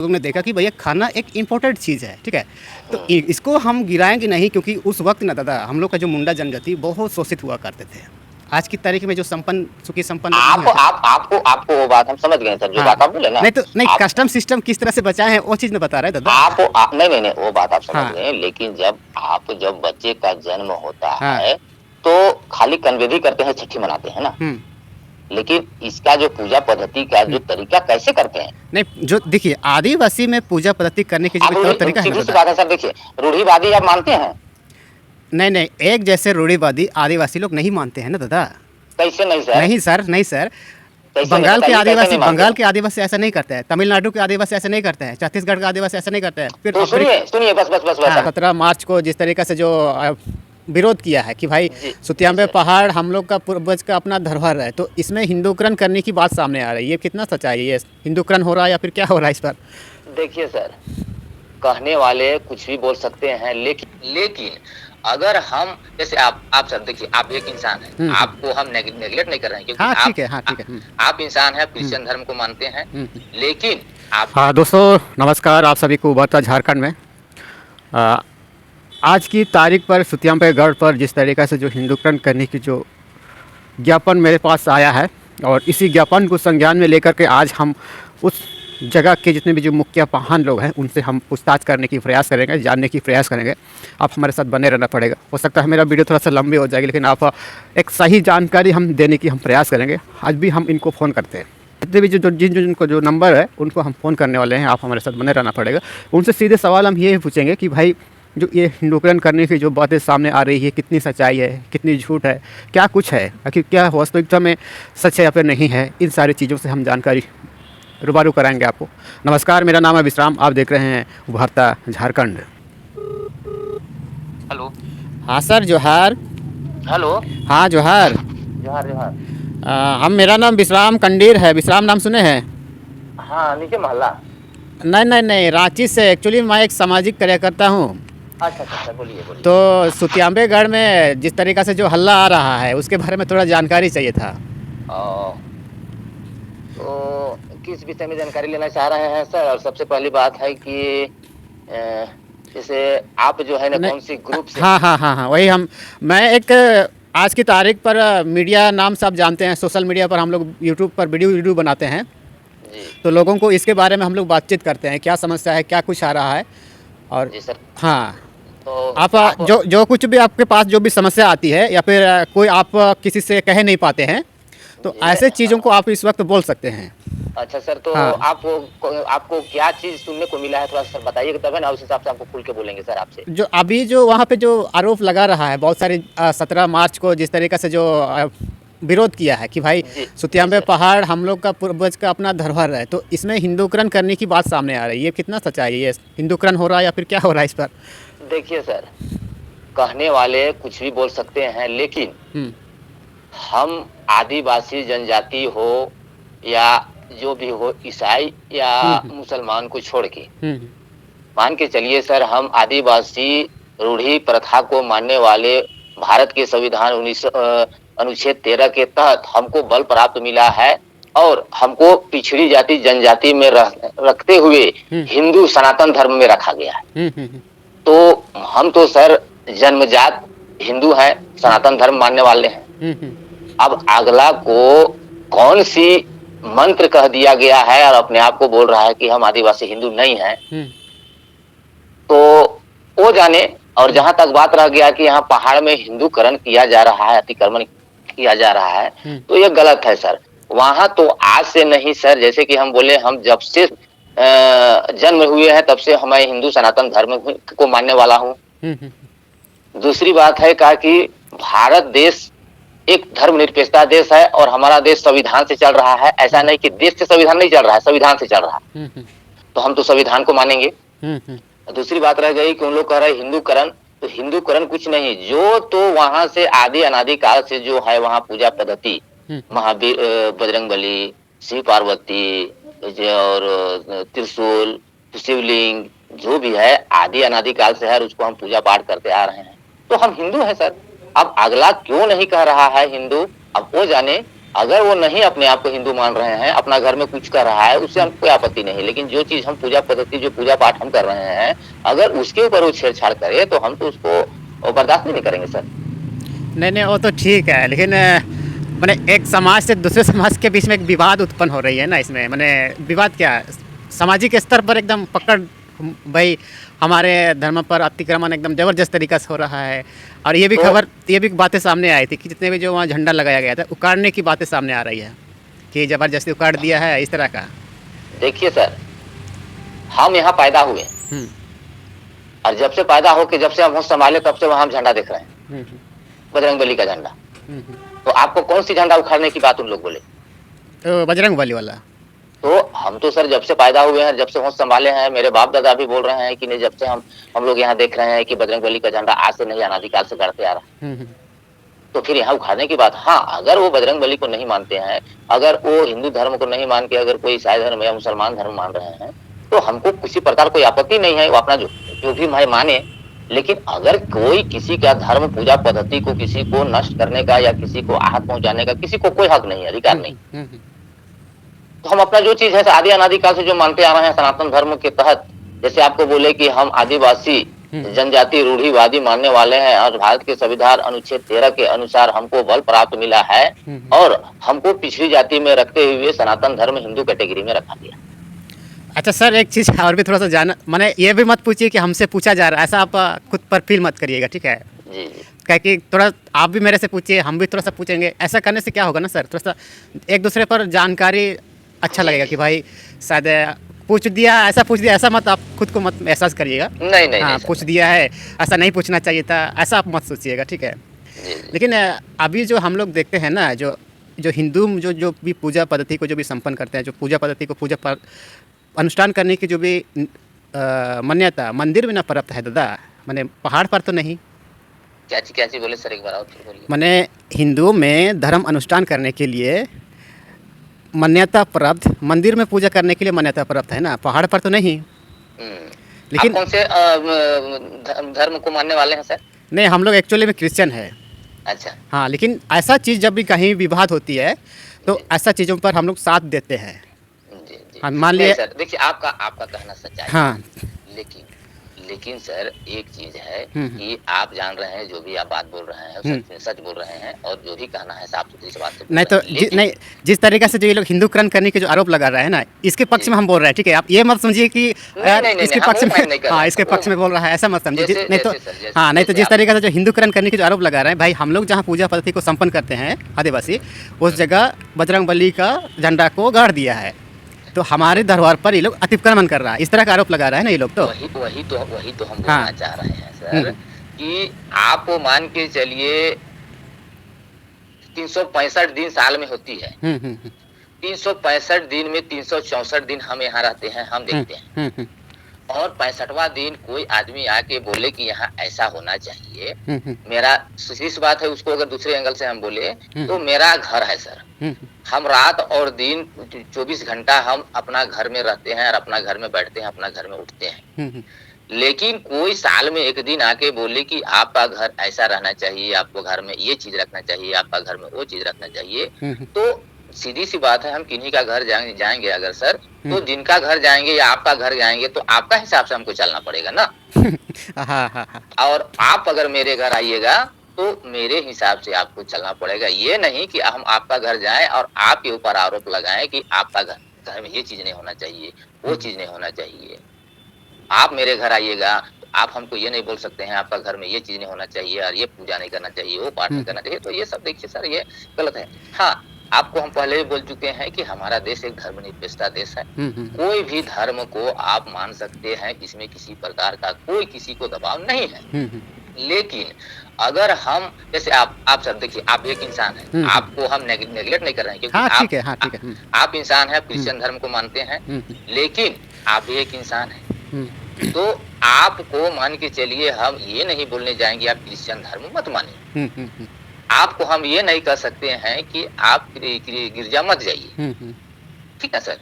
लोगों ने देखा कि भैया खाना एक इम्पोर्टेंट चीज़ है, ठीक है। तो हुँ। इसको हम गिराएंगे नहीं, क्योंकि उस वक्त ना दादा हम लोग का जो मुंडा जनजाति बहुत शोषित हुआ करते थे। आज की तारीख में जो संपन्न सुखी संपन्न लोग नहीं आप होते। आप आपको आपको वो बात हम समझ गए सर, जो हाँ, बात आप बोले ना, नहीं तो नहीं, आप कस्टम सिस्टम किस तरह से बचाए हैं वो चीज़ में बता रहे हैं दादा। नहीं, नहीं, नहीं, वो बात आप समझ हाँ, गए, लेकिन जब बच्चे का जन्म होता हाँ, है, तो खाली कनवेदी करते हैं, छठी मनाते हैं ना, हुँ, लेकिन इसका जो पूजा पद्धति का जो हुँ। तरीका कैसे करते हैं? नहीं, जो देखिए आदिवासी में पूजा पद्धति करने की जो भी आप तौर तरीका है ना सीधी-सी दादा। बात है सर, देखिए, रूढ़िवादी आप मानते हैं? नहीं, नहीं, एक जैसे रूढ़िवादी आदिवासी लोग नहीं मानते हैं ना दादा। कैसे नहीं सर? नहीं सर, नहीं सर। कैसे नहीं बताइए, कैसे नहीं मानते बंगाल हैं? के आदिवासी ऐसा नहीं करते हैं, तमिलनाडु के आदिवासी ऐसा नहीं करते हैं, छत्तीसगढ़ का आदिवासी ऐसा नहीं करते हैं। फिर तो अफ्रीका। सुनिए, बस हाँ, अब 17 मार्च को जिस तरीके से जो विरोध किया है कि भाई जी, जी सुतियांबे सर। पहाड़ हम लोग का पूर्वज का अपना धरोहर है, तो इसमें हिंदूकरण करने की बात सामने आ रही है। ये कितना सच्चाई है? ये हिंदूकरण हो रहा है या फिर क्या हो रहा है इस पर? देखिए सर, कहने वाले कुछ भी बोल सकते हैं, लेकिन अगर हम जैसे आप सर देखिए, आप एक इंसान हैं, हुँ, हुँ। आपको हम नेगलेक्ट नहीं कर रहे हैं, क्योंकि हाँ, ठीक है, हाँ, ठीक है। हुँ, आप इंसान हैं, हुँ, क्रिश्चियन धर्म को मानते हैं, हुँ, हुँ। लेकिन आप हाँ, दोस्तों नमस्कार, आप सभी को उभरता झारखंड में। अ, आज की तारीख पर सुतियांबे गढ़ पर जिस तरीक़े से जो हिंदूकरण करने की जो ज्ञापन मेरे पास आया है, और इसी ज्ञापन को संज्ञान में लेकर के आज हम उस जगह के जितने भी जो मुखिया पाहन लोग हैं उनसे हम पूछताछ करने की प्रयास करेंगे, जानने की प्रयास करेंगे। आप हमारे साथ बने रहना पड़ेगा। हो सकता है मेरा वीडियो थोड़ा सा लंबी हो जाएगी, लेकिन आप एक सही जानकारी हम देने की हम प्रयास करेंगे। आज भी हम इनको फ़ोन करते हैं, जितने भी जिनको जो नंबर है उनको हम फ़ोन करने वाले हैं। आप हमारे साथ बने रहना पड़ेगा। उनसे सीधे सवाल हम ये पूछेंगे कि भाई जो ये हिंदूकरण करने की जो बातें सामने आ रही है, कितनी सच्चाई है, कितनी झूठ है, क्या कुछ है, आखिर क्या वास्तविकता में सच है या फिर नहीं है, इन सारी चीज़ों से हम जानकारी रूबरू कराएंगे आपको। नमस्कार, मेरा नाम है विश्राम, आप देख रहे हैं उभरता झारखंड। हेलो, हाँ सर, जोहार। हेलो, हाँ, जोहार। जोहार, जोहार। हम मेरा नाम विश्राम कंडीर है। विश्राम नाम सुने हैं? हाँ, नीचे मोहल्ला। नहीं, नहीं, नहीं, रांची से। एक्चुअली मैं एक सामाजिक कार्यकर्ता हूँ। अच्छा, बोलिए, बोलिए। तो सुतियांबेगढ़ में जिस तरीक़ा से जो हल्ला आ रहा है उसके बारे में थोड़ा जानकारी चाहिए था। अ, तो किस विषय में जानकारी लेना चाह रहे हैं सर? और सबसे पहली बात है कि अ, जैसे आप जो है ना, नहीं, कौन सी ग्रुप से? हाँ, हाँ, हाँ, हाँ, वही मैं एक आज की तारीख पर मीडिया नाम से आप जानते हैं, सोशल मीडिया पर हम लोग यूट्यूब पर वीडियो बनाते हैं। जी, तो लोगों को इसके बारे में हम लोग बातचीत करते हैं, क्या समस्या है, क्या कुछ आ रहा है। और जी सर। हाँ, तो आप आप जो कुछ भी आपके पास जो भी समस्या आती है या फिर कोई आप किसी से कह नहीं पाते हैं, तो जी ऐसे चीज़ों को आप इस वक्त बोल सकते हैं। अच्छा सर, तो हाँ, आपको क्या चीज़ सुनने को मिला है, थोड़ा-सा सर बताइएगा, तब है ना उस हिसाब से आपको खुल के बोलेंगे सर आपसे। जो अभी जो वहाँ पे जो आरोप लगा रहा है बहुत सारे, 17 मार्च को जिस तरीक़े से जो विरोध किया है कि भाई जी, जी सुतियांबे सर। पहाड़ हम लोग का पूर्वज का अपना धरोहर है, तो इसमें हिंदूकरण करने की बात सामने आ रही है। ये कितना सच्चाई है? ये हिंदूकरण हो रहा है या फिर क्या हो रहा है इस पर? देखिए सर, कहने वाले कुछ भी बोल सकते हैं, लेकिन हुँ, हम आदिवासी जनजाति हो या जो भी हो, ईसाई या हुँ, हुँ, मुसलमान को छोड़ के, हुँ, हुँ, मान के चलिए सर, हम आदिवासी रूढ़ी प्रथा को मानने वाले, भारत के संविधान अनुच्छेद 13 के तहत हमको बल प्राप्त मिला है, और हमको पिछड़ी जाति जनजाति में रखते हुए हुँ, हिंदू सनातन धर्म में रखा गया है। हुँ, हुँ, हुँ, तो हम तो सर जन्मजात हिंदू हैं, सनातन धर्म मानने वाले हैं। हुँ, हुँ, अब अगला को कौन सी मंत्र कह दिया गया है और अपने आप को बोल रहा है कि हम आदिवासी हिंदू नहीं हैं, हुँ, तो वो जाने। और जहां तक बात रह गया कि यहाँ पहाड़ में हिंदूकरण किया जा रहा है, अतिक्रमण किया जा रहा है, हुँ, तो ये गलत है सर। वहां तो आज से नहीं सर, जैसे कि हम बोले, हम जब से जन्म हुए हैं तब से मैं हिंदू सनातन धर्म को मानने वाला हूँ। हुँ, हुँ, दूसरी बात है कहा कि भारत देश एक धर्मनिरपेक्षता देश है, और हमारा देश संविधान से चल रहा है। ऐसा नहीं कि देश से संविधान नहीं चल रहा है, संविधान से चल रहा है, हुँ, हुँ, तो हम तो संविधान को मानेंगे। हुँ, हुँ, दूसरी बात रह गई कि उन लोग कह रहे हैं हिंदूकरण, तो हिंदूकरण कुछ नहीं, जो तो वहां से आदि अनादि काल से जो है वहां पूजा पद्धति, हुँ, महावीर, बजरंगबली, शिव पार्वती, और त्रिशूल, शिवलिंग, जो भी है आदि अनादि काल से है, उसको हम पूजा पाठ करते आ रहे हैं, तो हम हिंदू हैं सर। अब अगला क्यों नहीं कह रहा है हिंदू, अब वो जाने। अगर वो नहीं अपने आप को हिंदू मान रहे हैं, अपना घर में कुछ कर रहा है, उससे हमको कोई आपत्ति नहीं है। लेकिन जो चीज़ हम पूजा पद्धति, जो पूजा पाठ हम कर रहे हैं, अगर उसके ऊपर वो छेड़छाड़ करे तो हम तो उसको बर्दाश्त नहीं करेंगे सर। नहीं नहीं, वो तो ठीक है, लेकिन मैंने एक समाज से दूसरे समाज के बीच में एक विवाद उत्पन्न हो रही है ना इसमें। मैंने विवाद क्या, सामाजिक स्तर पर एकदम पकड़, भाई हमारे धर्म पर अतिक्रमण एकदम ज़बरदस्त तरीक़ा से हो रहा है। और ये भी तो खबर, ये भी बातें सामने आई थी कि जितने भी जो वहाँ झंडा लगाया गया था, उखाड़ने की बातें सामने आ रही है कि ज़बरदस्ती उखाड़ दिया है, इस तरह का। देखिए सर, हम यहाँ पैदा हुए हम्म, और जब से पैदा होके जब से हम होश संभाले तब से वहाँ हम झंडा देख रहे हैं, हम्म, बजरंगबली का झंडा। हम्म। तो आपको कौन सी झंडा उखाड़ने की बात उन लोग बोले? तो बजरंग बली वाला। तो हम तो सर जब से पैदा हुए हैं, जब से होश संभाले हैं, मेरे बाप दादा भी बोल रहे हैं कि नहीं, जब से हम लोग यहाँ देख रहे हैं कि बजरंगबली का झंडा आज से नहीं, अनादिकाल से गढ़ते आ रहा है। हम्म, तो फिर यहाँ उखाड़ने की बात, हाँ, अगर वो बजरंगबली को नहीं मानते हैं, अगर वो हिंदू धर्म को नहीं मान के अगर कोई ईसाई धर्म या मुसलमान धर्म मान रहे हैं, तो हमको किसी प्रकार कोई आपत्ति नहीं है, वो अपना जो भी माने। लेकिन अगर कोई किसी का धर्म पूजा पद्धति को किसी को नष्ट करने का या किसी को आहत पहुंचाने का किसी को कोई हक नहीं है, अधिकार नहीं। तो हम अपना जो चीज है आदि अनादिकाल से जो मानते आ रहे हैं सनातन धर्म के तहत, जैसे आपको बोले कि हम आदिवासी जनजाति रूढ़िवादी मानने वाले हैं और भारत के संविधान अनुच्छेद 13 के अनुसार हमको बल प्राप्त मिला है और हमको पिछड़ी जाति में रखते हुए सनातन धर्म हिंदू कैटेगरी में रखा गया। अच्छा सर, एक चीज़ और भी थोड़ा सा जाना, मैंने ये भी मत पूछिए कि हमसे पूछा जा रहा है, ऐसा आप खुद पर फील मत करिएगा, ठीक है? जी जी। क्या कि थोड़ा आप भी मेरे से पूछिए, हम भी थोड़ा सा पूछेंगे। ऐसा करने से क्या होगा ना सर, थोड़ा सा एक दूसरे पर जानकारी अच्छा लगेगा कि भाई शायद पूछ दिया, ऐसा मत आप खुद को मत एहसास करिएगा। नहीं नहीं, हाँ, नहीं पूछ दिया है, ऐसा नहीं पूछना चाहिए था, ऐसा आप मत सोचिएगा, ठीक है? जी, जी। लेकिन अभी जो हम लोग देखते हैं ना, जो जो हिंदू जो भी पूजा पद्धति को जो भी संपन्न करते हैं, जो पूजा पद्धति को पूजा पर अनुष्ठान करने की जो भी मान्यता मंदिर में ना प्राप्त है दादा, मैंने पहाड़ पर तो नहीं। क्या चीज बोले सर, एक बार और फिर बोलिए। मैंने हिंदुओं में धर्म अनुष्ठान करने के लिए मान्यता प्राप्त, मंदिर में पूजा करने के लिए मान्यता प्राप्त है ना, पहाड़ पर तो नहीं। लेकिन आप कौन से धर्म को मानने वाले हैं सर? नहीं, हम लोग एक्चुअली में क्रिश्चियन है। अच्छा। हाँ, लेकिन ऐसा चीज़ जब भी कहीं विवाद होती है तो ऐसा चीज़ों पर हम लोग साथ देते हैं। जी जी। हाँ, मान लिए सर देखिए, आपका कहना सच्चाई है। हाँ, लेकिन सर एक चीज है कि आप जान रहे हैं, जो भी आप बात बोल रहे हैं सच बोल रहे हैं और जो भी कहना है साफ सुथरी से बात से नहीं तो नहीं, जिस तरीके से जो ये लोग हिंदूकरण करने के जो आरोप लगा रहे हैं ना, इसके पक्ष में हम बोल रहे हैं, ठीक है? आप ये मत समझिए कि यार इसके पक्ष में, हाँ, इसके पक्ष में बोल रहा है, ऐसा मत समझिए। नहीं तो हाँ, नहीं तो जिस तरीके से जो हिंदूकरण करने के जो आरोप लगा रहे हैं, भाई हम लोग जहाँ पूजा पद्धति को संपन्न करते हैं आदिवासी, उस जगह बजरंगबली का झंडा को गाड़ दिया है, तो हमारे धरोहर पर ये लोग अतिक्रमण कर रहा है, इस तरह का आरोप लगा रहे हैं ना ये लोग। तो वही तो हम बोलना चाह रहे हैं सर कि आप मान के चलिए 365 दिन साल में होती है। 365 दिन में 364 दिन हम यहाँ रहते हैं, हम देखते हैं, और 65वां दिन कोई आदमी आके बोले कि यहाँ ऐसा होना चाहिए। मेरा शीर्ष बात है, उसको अगर दूसरे एंगल से हम बोले तो मेरा घर है सर, हम रात और दिन 24 घंटा हम अपना घर में रहते हैं और अपना घर में बैठते हैं, अपना घर में उठते हैं। लेकिन कोई साल में एक दिन आके बोले कि आपका घर ऐसा रहना चाहिए, आपको घर में ये चीज रखना चाहिए, आपका घर में वो चीज रखना चाहिए, तो सीधी सी बात है, हम किन्हीं का घर जाएंगे अगर सर, तो जिनका घर जाएंगे या आपका घर जाएंगे तो आपका हिसाब से हमको चलना पड़ेगा ना। और आप अगर मेरे घर आइएगा तो मेरे हिसाब से आपको चलना पड़ेगा। ये नहीं कि हम आपका घर जाएं और आपके ऊपर आरोप लगाएं कि आपका घर में ये चीज नहीं होना चाहिए, वो चीज नहीं होना चाहिए। आप मेरे घर आइएगा तो आप हमको ये नहीं बोल सकते हैं आपका घर में ये चीज नहीं होना चाहिए और ये पूजा नहीं करना चाहिए, वो पाठ नहीं करना चाहिए। तो ये सब देखिए सर, ये गलत है। हाँ, आपको हम पहले भी बोल चुके हैं कि हमारा देश एक धर्मनिरपेक्षता देश है। कोई भी धर्म को आप मान सकते हैं, इसमें किसी प्रकार का कोई किसी को दबाव नहीं है। लेकिन अगर हम, जैसे आप सर देखिए, आप एक इंसान है, आपको हम नेगलेक्ट नहीं कर रहे हैं, क्योंकि आप इंसान है, क्रिश्चियन धर्म को मानते हैं, लेकिन आप भी एक इंसान है। तो आपको मान के चलिए, हम ये नहीं बोलने जाएंगे आप क्रिश्चियन धर्म मत मानिए, आपको हम ये नहीं कह सकते हैं कि आप गिरजा मत जाइए, ठीक है सर,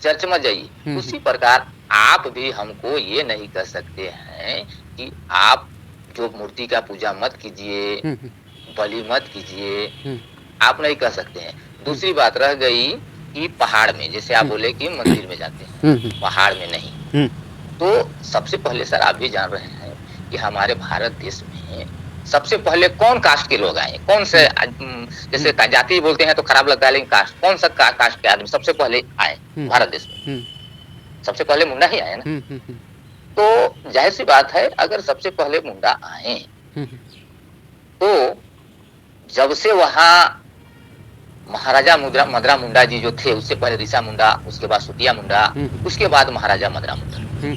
चर्च मत जाइए। उसी प्रकार आप भी हमको ये नहीं कह सकते हैं कि आप जो मूर्ति का पूजा मत कीजिए, बलि मत कीजिए, आप नहीं कह सकते हैं। दूसरी बात रह गई कि पहाड़ में, जैसे आप बोले कि मंदिर में जाते हैं, पहाड़ में नहीं। हम्म, तो सबसे पहले सर आप भी जान रहे हैं कि हमारे भारत देश में सबसे पहले कौन कास्ट के लोग आए, कौन से जैसे जाति बोलते हैं तो खराब लगता है, लेकिन कास्ट, कौन सा कास्ट के आदमी सबसे पहले आए भारत देश में? सबसे पहले मुंडा ही आए ना। तो जाहिर सी बात है, अगर सबसे पहले मुंडा आए तो जब से वहाँ महाराजा मदरा मुंडा जी जो थे, उससे पहले ऋषा मुंडा, उसके बाद सुतिया मुंडा, उसके बाद महाराजा मदरा मुंडा,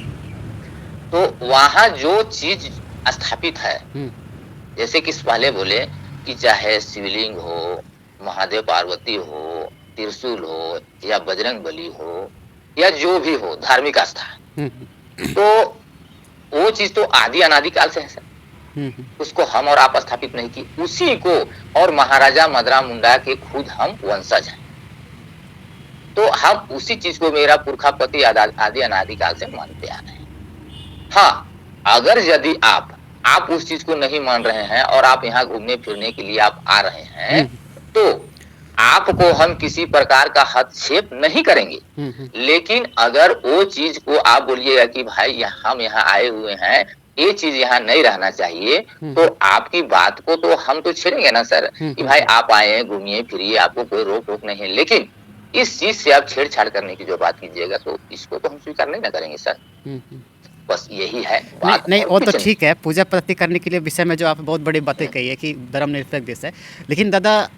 तो वहाँ जो चीज स्थापित है, जैसे कि पहले बोले कि चाहे शिवलिंग हो, महादेव पार्वती हो, त्रिशूल हो, या बजरंग बली हो, या जो भी हो धार्मिक आस्था, तो वो चीज तो आदि अनादि काल से है सर। उसको हम और आप स्थापित नहीं की, उसी को और महाराजा मदरा मुंडा के खुद हम वंशज हैं। तो हम उसी चीज को मेरा पुरखापति आदि अनादि काल से मानते आ रहे हैं। हाँ, अगर यदि आप उस चीज को नहीं मान रहे हैं और आप यहाँ घूमने फिरने के लिए आप आ रहे हैं, तो आपको हम किसी प्रकार का हस्तक्षेप नहीं करेंगे। लेकिन अगर वो चीज को आप बोलिएगा कि भाई हम यहाँ आए हुए हैं, ये चीज यहाँ नहीं रहना चाहिए, तो आपकी बात को तो हम तो छेड़ेंगे ना सर, कि भाई आप आए हैं, घूमिए फिरिए, आपको कोई रोक टोक नहीं है। लेकिन इस चीज से आप छेड़छाड़ करने की जो बात कीजिएगा, तो इसको तो हम स्वीकार नहीं ना करेंगे सर। बस यही है बात। नहीं वो तो ठीक है, पूजा पद्धति करने के लिए विषय में जो आप बहुत बड़ी बातें कही है कि धर्मनिरपेक्ष देश है, लेकिन दादा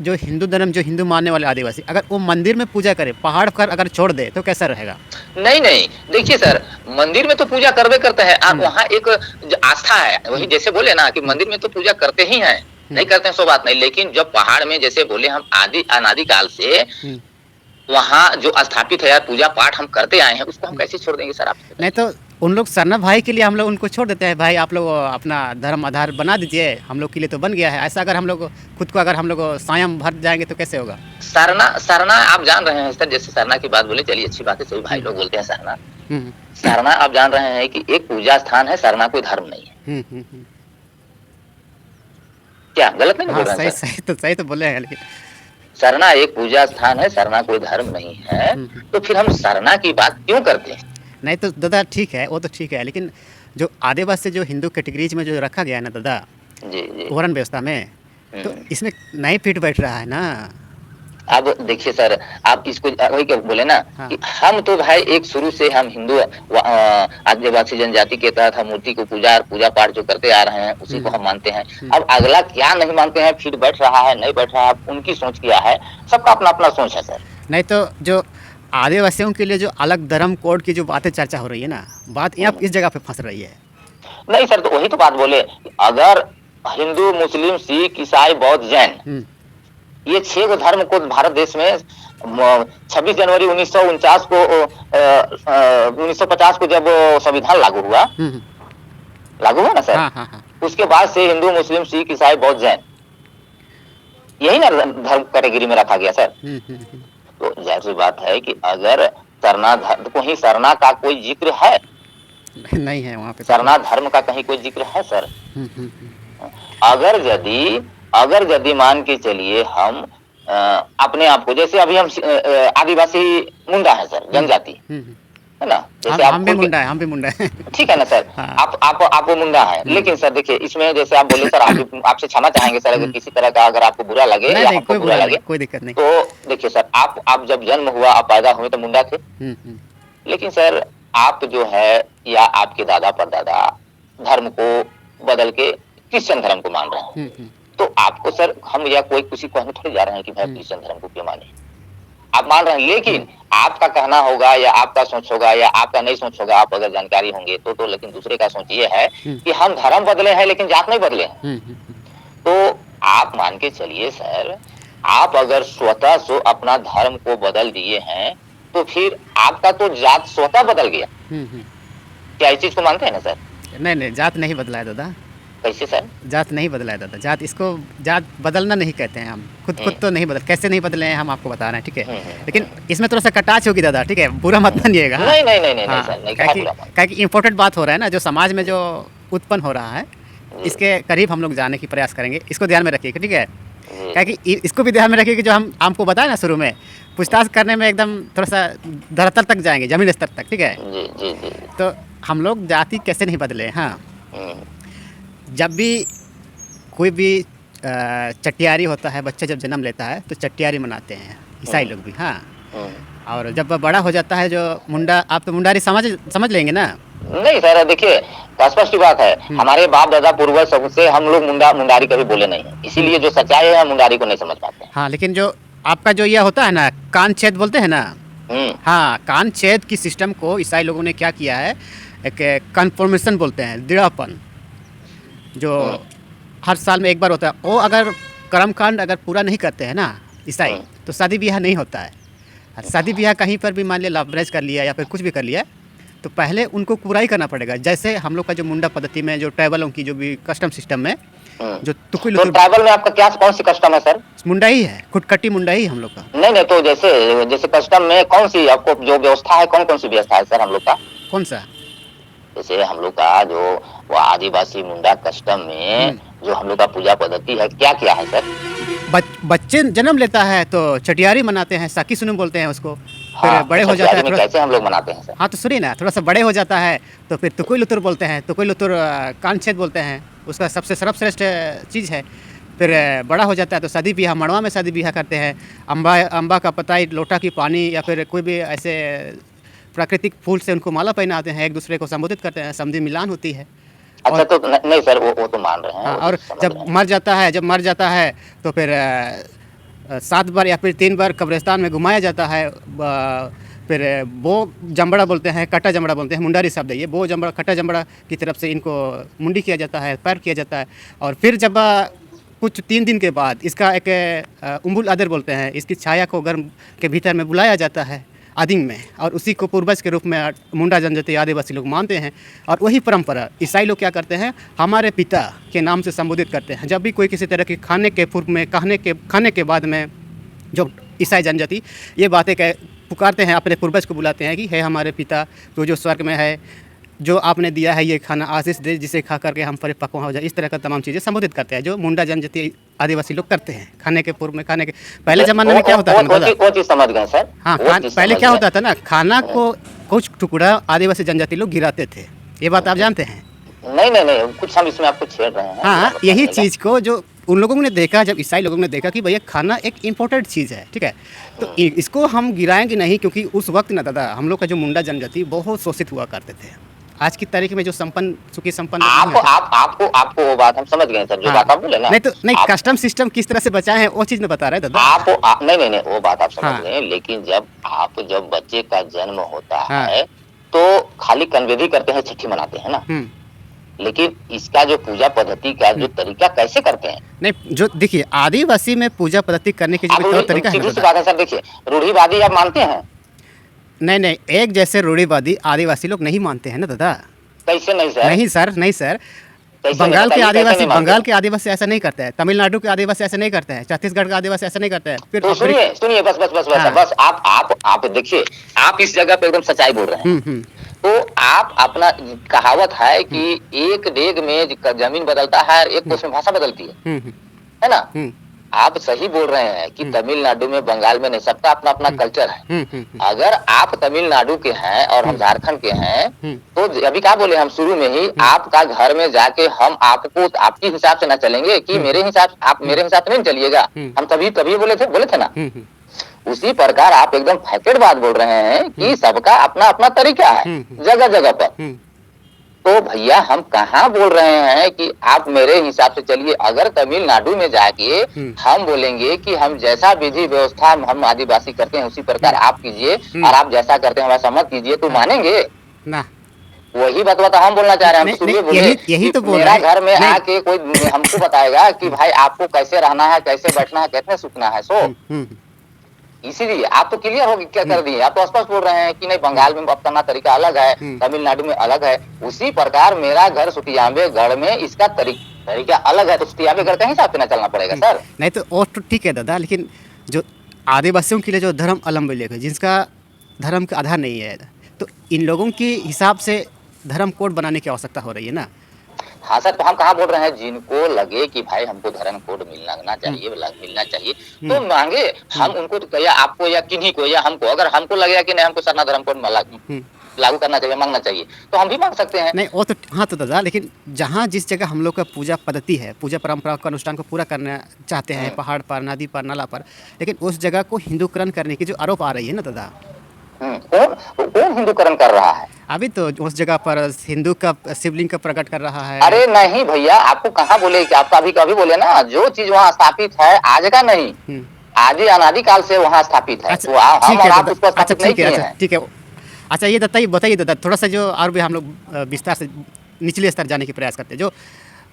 जो हिंदू धर्म, जो हिंदू मानने वाले आदिवासी अगर वो मंदिर में पूजा करे, पहाड़ पर अगर छोड़ दे तो कैसा रहेगा? नहीं नहीं, देखिए सर, मंदिर में तो पूजा करवे करते हैं, वहाँ एक आस्था है। वही जैसे बोले ना कि मंदिर में तो पूजा करते ही हैं, नहीं करते हैं सो बात नहीं, लेकिन जब पहाड़ में जैसे बोले हम आदि अनादि काल से वहाँ जो स्थापित है यार, पूजा पाठ हम करते आए हैं, उसको हम कैसे छोड़ देंगे सर? आप नहीं तो उन लोग सरना भाई के लिए हम लोग उनको छोड़ देते हैं, भाई आप लोग अपना धर्म आधार बना दीजिए, हम लोग के लिए तो बन गया है। ऐसा अगर हम लोग खुद को, अगर हम लोग स्वयं भर जाएंगे तो कैसे होगा? सरना आप जान रहे हैं सर, जैसे सरना की बात बोले, चलिए अच्छी बात है, सभी भाई लोग बोलते हैं सरना। सरना आप जान रहे हैं कि एक पूजा स्थान है, सरना कोई धर्म नहीं है। क्या गलत नहीं बोल रहे हैं? सही तो बोले हैं, लेकिन सरना एक पूजा स्थान है, सरना कोई धर्म नहीं है, तो फिर हम सरना की बात क्यों करते हैं? नहीं तो दादा ठीक है, वो तो ठीक है, लेकिन जो आदिवासी जो हिंदू कैटेगरीज में जो रखा गया है ना दादा, जी वर्ण व्यवस्था में, तो इसमें नहीं फिट बैठ रहा है ना। अब देखिए सर, आप इसको वही क्या बोले ना, कि हम तो भाई एक शुरू से हम हिंदू आदिवासी जनजाति के तहत हम मूर्ति को पूजा पाठ जो करते आ रहे हैं, उसी को हम मानते हैं। अब अगला क्या नहीं मानते हैं, फिट बैठ रहा है नहीं बैठ रहा है, उनकी सोच क्या है, सबका अपना अपना सोच है सर। नहीं तो जो आदिवासियों के लिए जो अलग धर्म कोड की जो बातें चर्चा हो रही है ना, बात यहाँ इस जगह पे फंस रही है। नहीं सर, तो वही तो बात बोले, अगर हिंदू, मुस्लिम, सिख, ईसाई, बौद्ध, जैन, ये 6 धर्म को भारत देश में 26 जनवरी 1949 को 1950 को जब संविधान लागू हुआ ना सर, हाँ। उसके बाद से हिंदू, मुस्लिम, सिख, ईसाई, बौद्ध, जैन, यही ना धर्म कैटेगरी में रखा गया सर। तो जाहिर सी बात है कि अगर सरना धर्म, कहीं सरना का कोई जिक्र है? नहीं है वहाँ पे। सरना धर्म का कहीं कोई जिक्र है सर? अगर यदि मान के चलिए हम अपने आप को, जैसे अभी हम आदिवासी मुंडा है सर, जनजाति है ना, जैसे हम भी मुंडा है ठीक है ना सर। आप वो मुंडा है, लेकिन सर देखिए इसमें जैसे आप बोले सर, आपसे क्षमा चाहेंगे सर अगर किसी तरह का अगर आपको बुरा लगे या हमको बुरा लगे, कोई दिक्कत नहीं। तो देखिए सर, आप जब जन्म हुआ, आप पैदा हुए तो मुंडा थे, लेकिन सर आप जो है या आपके दादा परदादा धर्म को बदल के क्रिश्चियन धर्म को मान रहे हैं, तो आपको सर हम या कोई किसी को हम थोड़ी जा रहे हैं कि भाई क्रिश्चियन धर्म को क्यों माने, आप मान रहे हैं। लेकिन आपका कहना होगा या आपका सोच होगा या आपका नहीं सोच होगा, आप अगर जानकारी होंगे तो लेकिन दूसरे का सोच ये है कि हम धर्म बदले हैं लेकिन जात नहीं बदले हैं। तो आप मान के चलिए सर, आप अगर स्वतः से अपना धर्म को बदल दिए हैं तो फिर आपका तो जात स्वतः बदल गया। क्या इस चीज को मानते हैं ना सर? नहीं, जात नहीं बदला है दादा। कैसे सर? जात नहीं बदला है दादा, जात बदलना नहीं कहते हैं हम, खुद तो नहीं बदल, कैसे नहीं बदले हैं हम आपको बता रहे हैं, ठीक है। लेकिन इसमें थोड़ा सा कटाच होगी दादा, ठीक है, बुरा मत मानिएगा। नहीं, इम्पोर्टेंट बात हो रहा है ना, जो समाज में जो उत्पन्न हो रहा है, इसके करीब हम लोग जाने की प्रयास करेंगे, इसको ध्यान में रखिएगा, ठीक है। क्या कि इसको भी ध्यान में रखिए कि जो हम आपको बताया ना शुरू में, पूछताछ करने में एकदम थोड़ा सा धरातल तक जाएंगे, जमीन स्तर तक, ठीक है। जी जी जी। तो हम लोग जाति कैसे नहीं बदले। हाँ, जब भी कोई भी चटियारी होता है, बच्चा जब जन्म लेता है तो चटियारी मनाते हैं ईसाई लोग भी। हाँ, और जब वह बड़ा हो जाता है, जो मुंडा, आप तो मुंडारी समझ लेंगे ना। नहीं सर, देखिए स्पष्ट बात है, हमारे बाप दादा पूर्वज सबसे हम लोग मुंडारी कभी बोले नहीं है, इसीलिए जो सच्चाई है हम मुंडारी को नहीं समझ पाते। हाँ, लेकिन जो आपका जो यह होता है ना, कान छेद बोलते हैं ना। हाँ, कान छेद की सिस्टम को ईसाई लोगों ने क्या किया है, एक कन्फर्मेशन बोलते हैं, दृढ़पन, जो हर साल में एक बार होता है। वो अगर कर्मकांड अगर पूरा नहीं करते हैं ना ईसाई, तो शादी ब्याह नहीं होता है। शादी ब्याह कहीं पर भी मान लिया लव मैरिज कर लिया या फिर कुछ भी कर लिया, तो पहले उनको पूरा ही करना पड़ेगा। जैसे हम लोग का जो मुंडा पद्धति में, जो ट्राइबलों की जो भी कस्टम सिस्टम में, जो तुकुल, तो ट्राइबल में आपका क्या कौन सी कस्टम है सर? मुंडा ही है, खुटकटी मुंडा ही हम लोग का। नहीं, तो जैसे कस्टम में कौन सी आपको जो व्यवस्था है, कौन सी व्यवस्था है सर हम लोग का? कौन सा? जैसे हम लोग का जो वो आदिवासी मुंडा कस्टम में जो हम लोग का पूजा पद्धति है, क्या है सर? बच्चे जन्म लेता है तो चटियारी मनाते हैं, साकी सुनू बोलते हैं उसको। फिर हाँ, बड़े हो जाता है, कैसे हम लोग मनाते हैं सर? हाँ, तो सुनिए ना, थोड़ा सा बड़े हो जाता है तो फिर तुकुई लुतुर बोलते हैं, तुकुई लुतुर कान छेद बोलते हैं, उसका सबसे सर्वश्रेष्ठ चीज़ है। फिर बड़ा हो जाता है तो शादी ब्याह, मड़वा में शादी ब्याह करते हैं। अम्बा का पताई, लोटा की पानी, या फिर कोई भी ऐसे प्राकृतिक फूल से उनको माला पहनाते हैं, एक दूसरे को संबोधित करते हैं, समधी मिलान होती है। अच्छा, तो नहीं सर, वो तो मान रहे हैं। हाँ, और जब मर जाता है तो फिर 7 बार या फिर 3 बार कब्रिस्तान में घुमाया जाता है। फिर बो जमड़ा बोलते हैं, कटा जमड़ा बोलते हैं, मुंडारी शब्द है ये। बो जमड़ा, कटा जमड़ा की तरफ से इनको मुंडी किया जाता है, पैर किया जाता है। और फिर जब कुछ 3 दिन के बाद इसका एक उम्बुल आदर बोलते हैं, इसकी छाया को घर के भीतर में बुलाया जाता है आदिम में, और उसी को पूर्वज के रूप में मुंडा जनजाति आदिवासी लोग मानते हैं। और वही परंपरा ईसाई लोग क्या करते हैं, हमारे पिता के नाम से संबोधित करते हैं। जब भी कोई किसी तरह की खाने के पूर्व में, खाने के बाद में, जो ईसाई जनजाति ये बातें पुकारते हैं, अपने पूर्वज को बुलाते हैं कि हे हमारे पिता, तो जो स्वर्ग में है, जो आपने दिया है ये खाना आशीष दे, जिसे खा करके हम परिपक्व हो जाए। इस तरह का तमाम चीज़ें संबोधित करते हैं, जो मुंडा जनजाति आदिवासी लोग करते हैं खाने के पूर्व में। खाने के पहले ज़माने में क्या होता था, वो चीज़ समझ गए सर। हाँ, पहले क्या होता था ना, खाना को कुछ टुकड़ा आदिवासी जनजाति लोग गिराते थे, ये बात आप जानते हैं? नहीं, कुछ हम इसमें आपको छेड़ रहे हैं। हाँ, यही चीज़ को जो उन लोगों ने देखा, जब ईसाई लोगों ने देखा कि भैया खाना एक इम्पोर्टेंट चीज़ है, ठीक है, तो इसको हम गिराएंगे नहीं, क्योंकि उस वक्त ना दादा हम लोग का जो मुंडा जनजाति बहुत शोषित हुआ करते थे। आज की तारीख में जो सुखी संपन्न आपको वो बात हम समझ गए सर, जो बात आप बोले ना। नहीं, कस्टम सिस्टम किस तरह से बचाए हैं वो चीज़ में बता रहे हैं दादा। नहीं, वो बात आप समझ गए, लेकिन जब बच्चे का जन्म होता है तो खाली कन्वेदी करते हैं, चिट्ठी मनाते हैं ना, लेकिन इसका जो पूजा पद्धति का जो तरीका कैसे करते हैं? नहीं, जो देखिए आदिवासी में पूजा पद्धति करने की जो तरीका है, सीधी सी बात है सर। देखिए, रूढ़िवादी आप मानते हैं? नहीं, एक जैसे रूढ़िवादी आदिवासी लोग नहीं मानते हैं ना दादा। कैसे नहीं सर? नहीं सर, बंगाल के आदिवासी ऐसा नहीं करते हैं, तमिलनाडु के आदिवासी ऐसा नहीं करते हैं, छत्तीसगढ़ के आदिवासी ऐसा नहीं करते हैं। फिर तो सुनिए बस आप देखिए, आप इस जगह पे एकदम सच्चाई बोल रहे हैं। तो आप अपना कहावत है कि एक डेग में जमीन बदलता है और एक कोस में भाषा बदलती है ना? आप सही बोल रहे हैं कि तमिलनाडु में, बंगाल में नहीं, सबका अपना अपना कल्चर है। अगर आप तमिलनाडु के हैं और हम झारखंड के हैं, तो अभी क्या बोले हम शुरू में ही, आपका घर में जाके हम आपको आपके हिसाब से ना चलेंगे कि आप मेरे हिसाब से नहीं चलिएगा, हम तभी बोले थे ना। उसी प्रकार आप एकदम फैक्टेड बात बोल रहे हैं कि सबका अपना अपना तरीका है जगह जगह पर। तो भैया हम कहाँ बोल रहे हैं कि आप मेरे हिसाब से चलिए। अगर तमिलनाडु में जाके हम बोलेंगे कि हम जैसा विधि व्यवस्था हम आदिवासी करते हैं उसी प्रकार आप कीजिए, और आप जैसा करते हैं वैसा मत कीजिए, तो मानेंगे ना? वही बात हम बोलना चाह रहे हैं। हम शुरू बोले यही तो बोल रहे हैं। मेरा घर में आके कोई हमको बताएगा कि भाई आपको कैसे रहना है, कैसे बैठना है, कैसे सूखना है, इसीलिए आप तो क्लियर हो क्या कर दिए। आप तो स्पष्ट बोल रहे हैं कि नहीं, बंगाल में अपना तरीका अलग है, तमिलनाडु में अलग है। उसी प्रकार मेरा घर सुतियाम्बे गढ़ में इसका तरीका अलग है, तो सुतियाम्बे गढ़ के हिसाब से ना चलना पड़ेगा सर। नहीं तो और तो ठीक है दादा, लेकिन जो आदिवासियों के लिए जो धर्म अलम्बिक है, जिसका धर्म का आधार नहीं है, तो इन लोगों के हिसाब से धर्म कोड बनाने की आवश्यकता हो रही है ना। हाँ सर, तो हम कहाँ बोल रहे हैं, जिनको लगे कि भाई हमको धर्म कोड मिलना चाहिए, मिलना चाहिए, तो हुँ, मांगे। हुँ, हम उनको तो या आपको या किन्हीं को या हमको, अगर हमको लगेगा कि नहीं हमको सरना धर्म कोड हुँ। लागू करना चाहिए, मांगना चाहिए, तो हम भी मांग सकते हैं। नहीं वो तो हाँ, तो दादा लेकिन जहाँ जिस जगह हम लोग का पूजा पद्धति है, पूजा परंपरा का अनुष्ठान को पूरा करना चाहते हैं, हम्म, पहाड़ पर, नदी पर, नाला पर, लेकिन उस जगह को हिंदूकरण करने की जो आरोप आ रही है ना दादा, कौन कौन हिंदूकरण कर रहा है? अभी तो उस जगह पर हिंदू का शिवलिंग का प्रकट कर रहा है। अरे नहीं भैया, आपको कहाँ बोले कि आप अभी कभी बोले ना, जो चीज वहाँ स्थापित है आज का नहीं, हुँ। आदि अनादि काल से वहाँ स्थापित है, अच्छा तो हम ठीक है और आप दादा, उसको अच्छा स्थापित नहीं ठीक है, किए अच्छा हैं। ठीक है। अच्छा ये बताइए दादा, थोड़ा-सा जो और भी हम लोग विस्तार से निचले स्तर जाने की प्रयास करते हैं। जो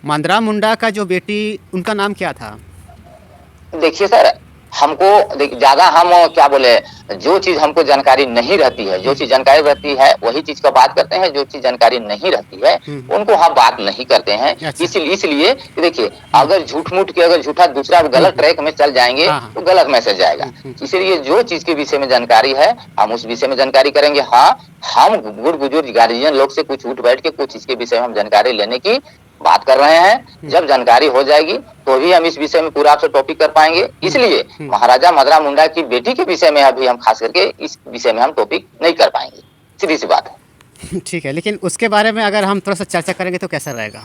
मंदरा मुंडा का जो बेटी, उनका नाम क्या था? देखिए सर, हमको ज्यादा हम क्या बोले, जो चीज हमको जानकारी नहीं रहती है, जो हुँ, चीज जानकारी रहती है वही चीज का बात करते हैं, जो चीज जानकारी नहीं रहती है हुँ, उनको हम बात नहीं करते हैं। अच्छा। इसलिए कि देखिए, हुँ, अगर झूठ मूठ के अगर झूठा दूसरा हुँ, गलत हुँ। ट्रैक में चल जाएंगे हाँ, हाँ। तो गलत मैसेज जाएगा। हुँ, हुँ, इसलिए जो चीज के विषय में जानकारी है हम उस विषय में जानकारी करेंगे। हाँ, हम गुड़ बुजुर्ग गार्जियन लोग से कुछ उठ बैठ के कुछ इसके विषय में हम जानकारी लेने की बात कर रहे हैं। हुँ, जब जानकारी हो जाएगी तो ही हम इस विषय में पूरा आपसे टॉपिक कर पाएंगे। हुँ, इसलिए हुँ। महाराजा मदरा मुंडा की बेटी के विषय में अभी हम खास करके इस विषय में हम टॉपिक नहीं कर पाएंगे, सीधी सी बात है। ठीक है, लेकिन उसके बारे में अगर हम थोड़ा-सा चर्चा करेंगे तो कैसा रहेगा?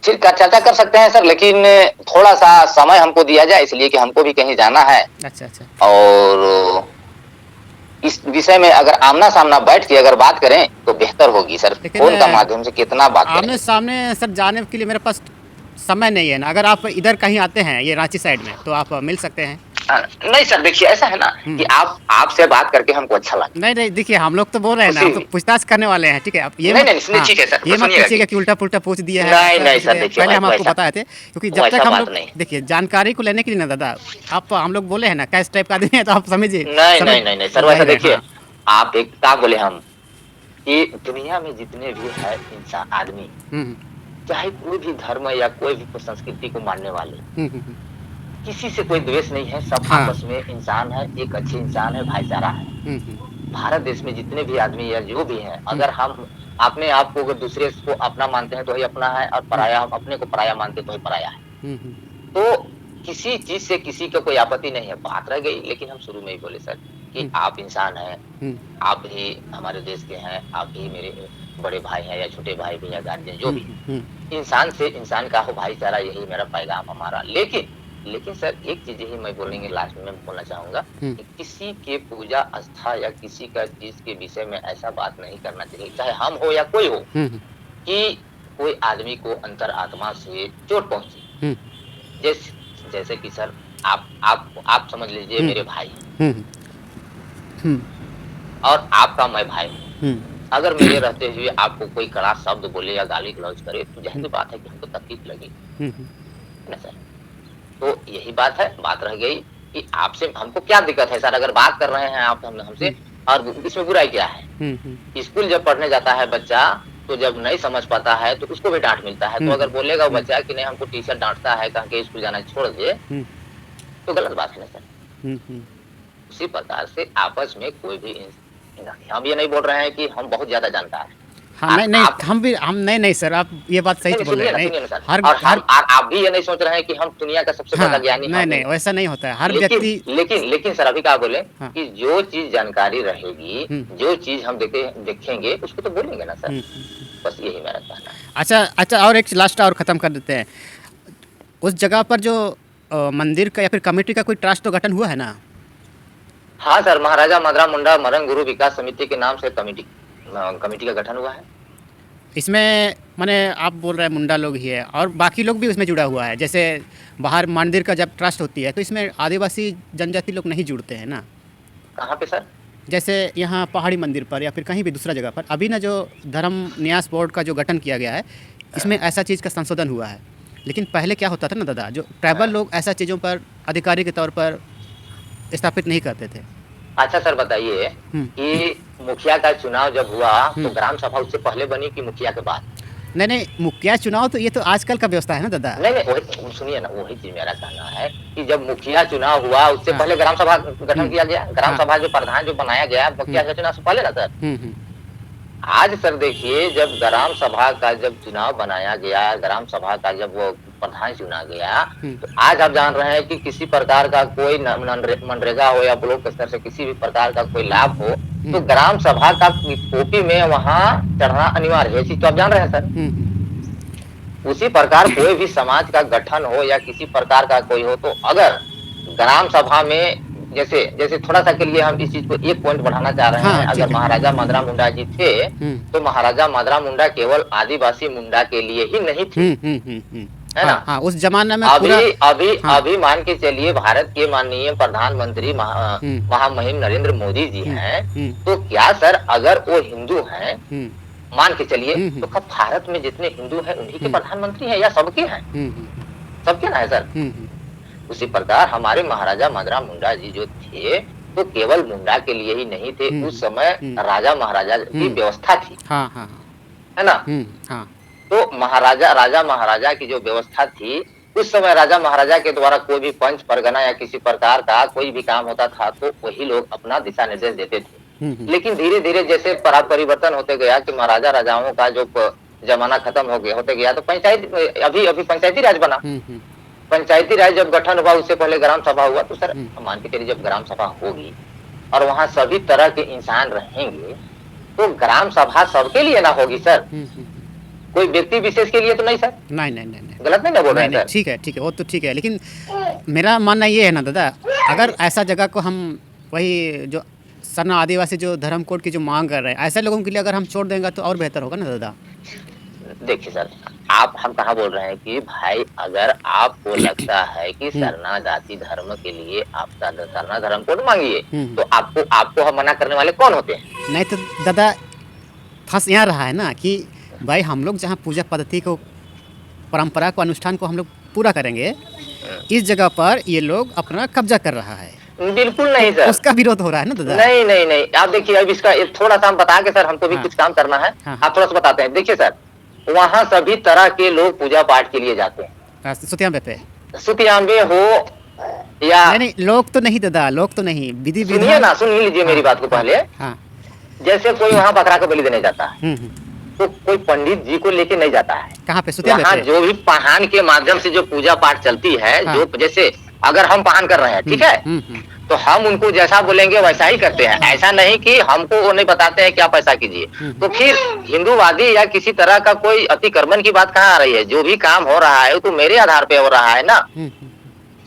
फिर चर्चा कर सकते हैं सर, लेकिन थोड़ा सा समय हमको दिया जाए, इसलिए कि हमको भी कहीं जाना है। अच्छा, अच्छा। और इस विषय में अगर आमना सामना बैठ के अगर बात करें तो बेहतर होगी सर। लेकिन फोन का माध्यम से कितना बात करेंगे। आमने-सामने सर जाने के लिए मेरे पास समय नहीं है ना। अगर आप इधर कहीं आते हैं, ये रांची साइड में, तो आप मिल सकते हैं। नहीं सर, देखिए ऐसा है ना हुँ, कि हुँ। आप आपसे बात करके हमको अच्छा लगा, नहीं, नहीं, देखिए हम लोग तो बोल रहे हैं ना, खुशी हम तो हुई। पूछताछ करने वाले हैं, ठीक है? आप ये नहीं मत, नहीं सुनिए, हाँ, ठीक है सर, ये तो मत सुनिएगा पूछिएगा कि कि उल्टा-पुल्टा पूछ दिया है, नहीं ऐसा नहीं कुछ सर, दिया है। देखिए पहले हम आपको वैसा बताए थे, क्योंकि जब वैसा तक हम बात लोग नहीं। देखिए जानकारी को लेने के लिए ना दादा, आप हम लोग बोले हैं ना कैस टाइप का आदमी है, तो आप समझिए, नहीं समझ नहीं नहीं नहीं सर, वैसा जाहिर है, देखिए, हाँ। आप एक क्या बोले हम कि दुनिया में जितने भी है इंसान आदमी, हुँ, हुँ। चाहे कोई भी धर्म या कोई भी संस्कृति को मानने वाले, हुँ, हुँ, हुँ। किसी से कोई द्वेष नहीं है, सब हाँ। आपस में इंसान है, एक अच्छे इंसान है, भाईचारा है। हुँ, हुँ। भारत देश में जितने भी आदमी या जो भी हैं, हुँ, अगर हम अपने आप को अगर दूसरे को अपना मानते हैं तो ही अपना है, और हुँ। पराया हम अपने को पराया मानते हैं तो ही पराया है। हुँ, हुँ। तो किसी चीज से किसी का कोई आपत्ति नहीं है। बात रह गई, लेकिन हम शुरू में ही बोले सर कि हुँ, आप इंसान हैं, हुँ, आप भी हमारे देश के हैं, आप भी मेरे बड़े भाई हैं या छोटे भाई भी या गार्जियन जो हुँ, भी है। हुँ, इंसान से इंसान का हो भाईचारा, यही मेरा पैगाम हमारा। लेकिन सर एक चीज यही मैं बोलेंगे लास्ट में बोलना चाहूंगा हुँ, कि किसी के पूजा आस्था या किसी का चीज के विषय में ऐसा बात नहीं करना चाहिए, चाहे हम हो या कोई हो, हुँ, हुँ, कि कोई आदमी को अंतर आत्मा से चोट पहुंचे। हुँ, जैसे जैसे कि सर आप समझ लीजिए हुँ, मेरे भाई हैं हुँ, हुँ, और आपका मैं भाई हूँ। हुँ, अगर मेरे रहते हुए आपको कोई कड़ा शब्द बोले या गाली गलौज करे तो हुँ, जाहिर बात है कि हमको तकलीफ लगेगी, हुँ, हुँ, है ना सर? तो यही बात है, बात रह गई कि आपसे हमको क्या दिक्कत है सर, अगर बात कर रहे हैं आप हमसे, हुँ, और इसमें बुराई क्या है? हुँ, हुँ, स्कूल जब पढ़ने जाता है बच्चा, तो जब नहीं समझ पाता है तो उसको भी डाँट मिलता है। तो हुँ, अगर बोलेगा वो हुँ, बच्चा कि नहीं हमको टीचर डाँटता है कह के स्कूल जाना छोड़ दे, हुँ, तो गलत बात है ना सर। हुँ, हुँ। उसी प्रकार से आपस में कोई भी हम ये नहीं बोल रहे हैं कि हम बहुत ज़्यादा जानकार हैं। हाँ, नहीं, नहीं, आप हम नहीं, नहीं सर, आप ये बात सही नहीं, नहीं बोल रहे हैं। नहीं, सुनिए ना सर, हर और हर आप भी ये नहीं सोच रहे हैं कि हम दुनिया का सबसे बड़ा हाँ, ज्ञानी नहीं, हम ही नहीं, हैं। वैसा नहीं होता है। हर लेकिन व्यक्ति लेकिन सर अभी क्या बोले हाँ, कि जो चीज़ जानकारी रहेगी, हुँ, जो चीज़ हम देखेंगे उसको तो बोलेंगे ना सर। हुँ। बस यही मेरा कहना है। अच्छा, अच्छा और एक लास्ट और ख़त्म कर देते हैं। उस जगह पर जो मंदिर का या फिर कमेटी का कोई ट्रस्ट तो गठन हुआ है ना? हाँ सर, महाराजा मदरा मुंडा मरण गुरु विकास समिति के नाम से कमेटी का गठन हुआ है। इसमें माने आप बोल रहे हैं मुंडा लोग ही है और बाकी लोग भी उसमें जुड़ा हुआ है। जैसे बाहर मंदिर का जब ट्रस्ट होती है तो इसमें आदिवासी जनजाति लोग नहीं जुड़ते हैं ना? कहाँ पे सर? जैसे यहाँ पहाड़ी मंदिर पर या फिर कहीं भी दूसरा जगह पर अभी ना जो धर्म न्यास बोर्ड का जो गठन किया गया है, इसमें ऐसा चीज़ का संशोधन हुआ है। लेकिन पहले क्या होता था ना दादा, जो ट्राइबल लोग ऐसा चीज़ों पर अधिकारी के तौर पर स्थापित नहीं करते थे। अच्छा सर बताइए हुँ, कि मुखिया का चुनाव जब हुआ तो हुँ। ग्राम सभा उससे पहले बनी कि मुखिया के बाद? नहीं, नहीं, मुखिया चुनाव तो ये तो आजकल का व्यवस्था है ना दादा। नहीं, नहीं, वही सुनिए ना, वही चीज़ मेरा कहना है कि जब मुखिया चुनाव हुआ उससे हाँ, पहले ग्राम सभा गठन हुँ, किया गया। ग्राम हाँ, सभा जो प्रधान जो बनाया गया हुँ, मुखिया के चुनाव से पहले ना सर। हुँ, हुँ, आज सर देखिए, जब ग्राम सभा का जब चुनाव बनाया गया, ग्राम सभा का जब वो प्रधान चुना गया, तो आज आप जान रहे हैं कि किसी प्रकार का कोई मनरेगा हो या ब्लॉक स्तर से किसी भी प्रकार का कोई लाभ हो, तो ग्राम सभा का कॉपी में वहाँ चढ़ना अनिवार्य है। ये चीज तो आप जान रहे हैं सर। उसी प्रकार कोई भी समाज का गठन हो या किसी प्रकार का कोई हो, तो अगर ग्राम सभा में जैसे जैसे थोड़ा सा के लिए हम इस चीज को एक पॉइंट बढ़ाना चाह रहे हैं। अगर महाराजा मदरा मुंडा जी थे, तो महाराजा मदरा मुंडा केवल आदिवासी मुंडा के लिए ही नहीं थे, है ना। हाँ, उस जमाने में अभी पूरा, अभी अभी मान के चलिए, भारत के माननीय प्रधानमंत्री महामहिम नरेंद्र मोदी जी हैं, तो क्या सर अगर वो हिंदू हैं, मान के चलिए, तो कब भारत में जितने हिंदू हैं उन्हीं के प्रधानमंत्री हैं या सबके हैं? सबके ना है सर। उसी प्रकार हमारे महाराजा मदरा मुंडा जी जो थे, तो केवल मुंडा के लिए ही नहीं थे। उस समय राजा महाराजा की व्यवस्था थी, है ना। तो राजा महाराजा की जो व्यवस्था थी, उस समय राजा महाराजा के द्वारा कोई भी पंच परगना या किसी प्रकार का कोई भी काम होता था, तो वही लोग अपना दिशा निर्देश देते थे। लेकिन धीरे धीरे जैसे परिवर्तन होते गया कि महाराजा राजाओं का जो जमाना खत्म हो गया होते गया, तो पंचायत अभी पंचायती राज बना। पंचायती राज जब गठन हुआ, उससे पहले ग्राम सभा हुआ। तो सर मान के चलिए, जब ग्राम सभा होगी और वहाँ सभी तरह के इंसान रहेंगे, तो ग्राम सभा सबके लिए ना होगी सर, कोई व्यक्ति विशेष के लिए तो नहीं सर। नहीं, गलत नहीं ना बोल रहे हैं? ठीक है, वो तो ठीक है, लेकिन मेरा मानना ये है ना दादा, अगर ऐसा जगह को हम वही जो सरना आदिवासी जो धर्म कोड की जो मांग कर रहे हैं, ऐसे लोगों के लिए अगर हम छोड़ देंगे तो और बेहतर होगा ना दादा। देखिए सर, हम कहाँ बोल रहे हैं कि भाई, अगर आपको लगता है कि सरना जाति धर्म के लिए आप सरना धर्म कोड मांगिए, तो आपको हम मना करने वाले कौन होते हैं? नहीं तो दादा, फंस यहाँ रहा है ना कि भाई हम लोग जहाँ पूजा पद्धति को, परंपरा को, अनुष्ठान को हम लोग पूरा करेंगे, इस जगह पर ये लोग अपना कब्जा कर रहा है। बिल्कुल नहीं सर, उसका विरोध हो रहा है ना दादा। नहीं, आप देखिए, अब इसका थोड़ा सा हम बता के सर, हमको भी कुछ काम करना है। आप थोड़ा सा बताते हैं। देखिए सर, वहाँ सभी तरह के लोग पूजा पाठ के लिए जाते हैं। सुतियांबे हो या नहीं, लोग तो नहीं दादा, लोग तो नहीं, विधि सुनिए ना, सुन लीजिए मेरी बात को पहले। जैसे कोई वहाँ बकरा का बलि देने जाता है, तो कोई पंडित जी को लेके नहीं जाता है। कहाँ पे? वहाँ जो भी पहान के माध्यम से जो पूजा पाठ चलती है, जो जैसे अगर हम पहान कर रहे हैं, ठीक है, तो हम उनको जैसा बोलेंगे वैसा ही करते हैं। ऐसा नहीं कि हमको वो नहीं बताते हैं कि आप ऐसा कीजिए। तो फिर हिंदूवादी या किसी तरह का कोई अतिक्रमण की बात कहाँ आ रही है? जो भी काम हो रहा है तो मेरे आधार पे हो रहा है ना।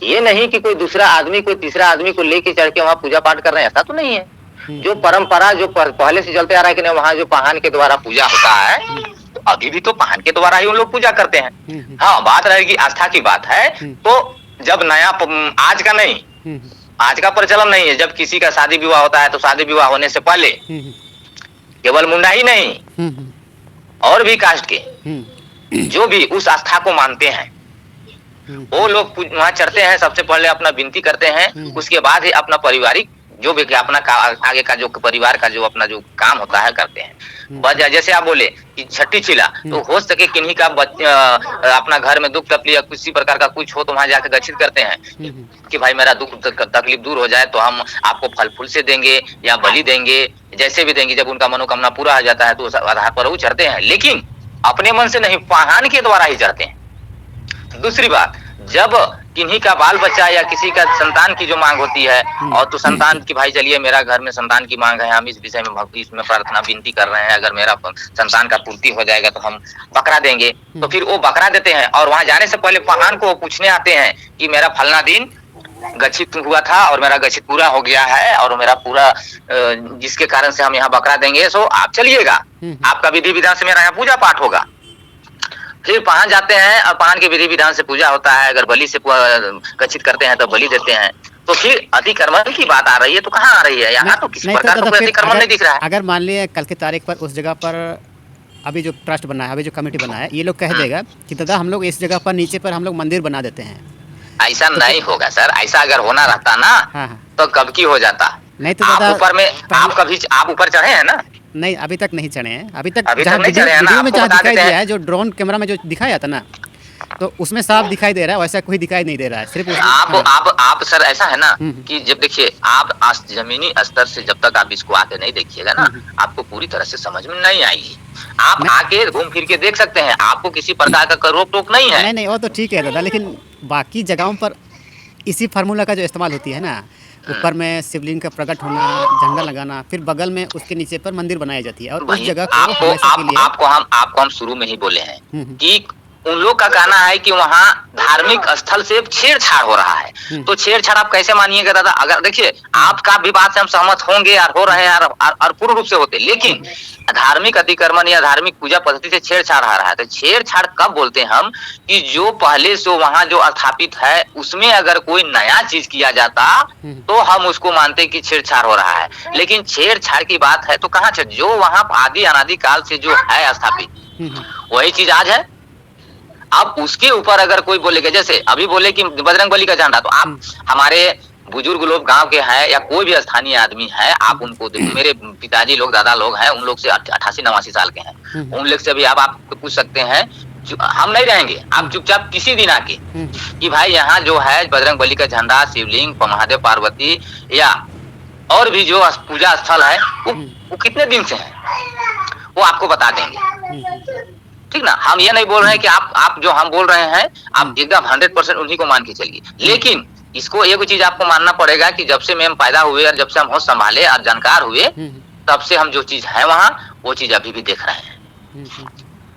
ये नहीं कि कोई दूसरा आदमी, कोई तीसरा आदमी को लेके चढ़ के वहाँ पूजा पाठ कर रहे हैं, ऐसा तो नहीं है। जो परंपरा जो पहले से चलते आ रहा है कि नहीं, वहाँ जो पहान के द्वारा पूजा होता है, तो अभी भी तो पहान के द्वारा ही उन लोग पूजा करते हैं। हाँ, बात रहेगी आस्था की बात है, तो जब नया, आज का नहीं, आज का प्रचलन नहीं है, जब किसी का शादी विवाह होता है, तो शादी विवाह होने से पहले केवल मुंडा ही नहीं, और भी कास्ट के जो भी उस आस्था को मानते हैं, वो लोग वहाँ चढ़ते हैं। सबसे पहले अपना विनती करते हैं, उसके बाद ही अपना पारिवारिक जो भी अपना आगे का जो परिवार का जो अपना जो काम होता है करते हैं। बस जैसे आप बोले कि छठी छिला, तो हो सके किन्हीं का अपना घर में दुख तकलीफ या किसी प्रकार का कुछ हो, तो वहाँ जाकर गच्छित करते हैं कि भाई मेरा दुख तकलीफ दूर हो जाए, तो हम आपको फल फूल से देंगे या बलि देंगे, जैसे भी देंगे। जब उनका मनोकामना पूरा हो जाता है, तो उस आधार पर वो चढ़ते हैं, लेकिन अपने मन से नहीं, पहान के द्वारा ही चढ़ते हैं। दूसरी बात, जब किन्हीं का बाल बच्चा या किसी का संतान की जो मांग होती है, और तो संतान की, भाई चलिए मेरा घर में संतान की मांग है, हम इस विषय में इसमें प्रार्थना विनती कर रहे हैं, अगर मेरा संतान का पूर्ति हो जाएगा तो हम बकरा देंगे। तो फिर वो बकरा देते हैं, और वहां जाने से पहले पहान को पूछने आते हैं कि मेरा फलना दिन गच्छित हुआ था और मेरा गच्छित पूरा हो गया है, और मेरा पूरा जिसके कारण से हम यहाँ बकरा देंगे, सो आप चलिएगा, आपका विधि विधान से मेरा यहाँ पूजा पाठ होगा। फिर पहान जाते हैं, और पहान के विधि विधान से पूजा होता है। अगर बलि से गच्छित करते हैं तो बलि देते हैं। तो फिर अतिक्रमण की बात आ रही है, तो कहाँ आ रही है? यहाँ तो किसी प्रकार का कोई अतिक्रमण नहीं दिख रहा है। अगर मान लिया कल की तारीख पर उस जगह पर अभी जो ट्रस्ट बना है, अभी जो कमेटी बना है, ये लोग कह देगा कि दादा हम लोग इस जगह पर नीचे पर हम लोग मंदिर बना देते हैं, ऐसा नहीं होगा सर। ऐसा अगर होना रहता ना, तो कब की हो जाता। नहीं तो दादा, ऊपर में आप ऊपर चढ़े हैं ना? नहीं, अभी तक नहीं चढ़े हैं। अभी तक नहीं चढ़े हैं ना? वीडियो में जहाँ दिखाई दिया है, जो ड्रोन कैमरा में जो दिखाया था ना, तो उसमें साफ दिखाई दे रहा है, वैसा कोई दिखाई नहीं दे रहा है, सिर्फ उसमें आप सर ऐसा है ना हम्म, कि जब देखिए आप जमीनी स्तर से जब तक आप इसको आके नहीं देखिएगा ना, आपको पूरी तरह से समझ में नहीं आएगी। आप नहीं आके घूम फिर के देख सकते हैं, आपको किसी प्रकार का रोक टोक नहीं है। नहीं नहीं, वो तो ठीक है दादा, लेकिन बाकी जगहों पर इसी फार्मूला का जो इस्तेमाल होती है ना, ऊपर में शिवलिंग का प्रकट होना, झंडा लगाना, फिर बगल में उसके नीचे पर मंदिर बनाई जाती है, और उस वही जगह को हमेशा के लिए आपको हम शुरू में ही बोले हैं हम्म, कि उन लोग का कहना है कि वहाँ धार्मिक स्थल से छेड़छाड़ हो रहा है। तो छेड़छाड़ आप कैसे मानिएगा दादा? अगर देखिए आपका भी बात से हम सहमत होंगे और हो रहे हैं और पूर्ण रूप से होते, लेकिन धार्मिक अतिक्रमण या धार्मिक पूजा पद्धति से छेड़छाड़ आ रहा है। तो छेड़छाड़ कब बोलते हैं हम? कि जो पहले से वहाँ जो स्थापित है उसमें अगर कोई नया चीज किया जाता तो हम उसको मानते कि छेड़छाड़ हो रहा है। लेकिन छेड़छाड़ की बात है तो कहाँ छेड़, जो वहाँ आदि अनादि काल से जो है स्थापित वही चीज आज है। अब उसके ऊपर अगर कोई बोलेगा, जैसे अभी बोले कि बजरंगबली का झंडा, तो आप हमारे बुजुर्ग लोग गांव के हैं या कोई भी स्थानीय आदमी है, आप उनको मेरे पिताजी लोग, दादा लोग हैं, उन लोग से 88-89 साल के हैं, उन लोग से भी आप पूछ सकते हैं। हम नहीं रहेंगे, आप चुपचाप किसी दिन आके कि भाई यहाँ जो है बजरंगबली का झंडा, शिवलिंग, महादेव पार्वती या और भी जो पूजा स्थल है वो कितने दिन से है, वो आपको बता देंगे। ठीक ना? हम ये नहीं बोल रहे हैं कि आप जो हम बोल रहे हैं आप एकदम 100% उन्हीं को मान के चलिए, लेकिन इसको एक चीज आपको मानना पड़ेगा कि जब से हम पैदा हुए और जब से हम होश संभाले और जानकार हुए, तब से हम जो चीज है वहाँ वो चीज अभी भी देख रहे हैं,